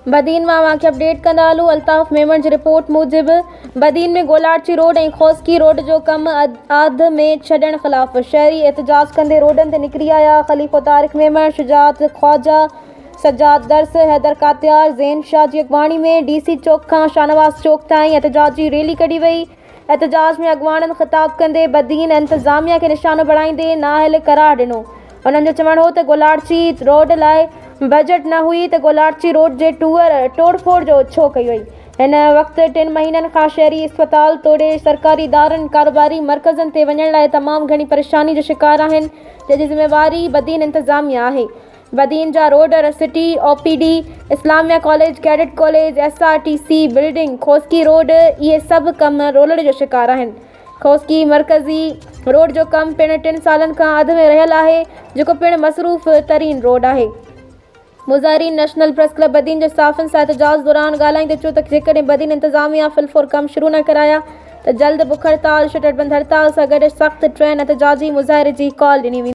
बदीन मां वाक़िआ अपडेट कंदा हलूं। अल्ताफ़ मेमण जी रिपोर्ट मूजिब बदीन में गोलार्ची रोड ऐं खोसकी रोड जो कम आध में छॾण ख़िलाफ़ शहरी एहतजाज कंदे रोडनि ते निकिरी आया। ख़लीफ़ो तारिक मेमण, शुजात ख्वाजा, सज्जाद दर्स, हैदर कातियार, ज़ैन शाह जी अॻवानी में DC चौक खां शाहनवाज़ चौक ताईं एहतजाजी रैली कढी वई। एहतजाज में अॻवाननि ख़िताब कंदे बदीन इंतिज़ामिया खे निशानो बणाईंदे नाअहल करार ॾिनो। उन्हनि जो चवणु हो त गोलार्ची रोड लाइ बजट न हुई त गोलार्ची रोड जे तोड़फोड़ जो छो कई वई। हिन वक़्तु 3 महीननि खां शहरी अस्पताल तोड़े सरकारी इदारनि कारोबारी मर्कज़नि ते वञण लाइ तमामु घणी परेशानी जो शिकार आहिनि, जंहिंजी ज़िम्मेवारी बदीन इंतिज़ामिया आहे। बदीन जा road city OPD, Islamia college, cadet college, SRTC building, Khoski road, इहे सभु कम रोलड़ जो शिकार आहिनि। खोसकी मरकज़ी रोड जो कमु पिणु 3 सालनि खां अध में रहियल आहे, जेको पिणु मसरूफ़ तरीन रोड आहे। मुज़ाहिरीन नेशनल प्रेस क्लब बदीन जे स्टाफनि सां एहतजाज दौरान ॻाल्हाईंदे चयो त जेकॾहिं बदीन इंतिज़ामिया फिलफोर कमु शुरू न कराया त जल्द बुख हड़ताल, शटर बंदि हड़ताल सां गॾु सख़्त ट्रेन एहतजाजी मुज़ाहिरे जी कॉल ॾिनी वेंदी।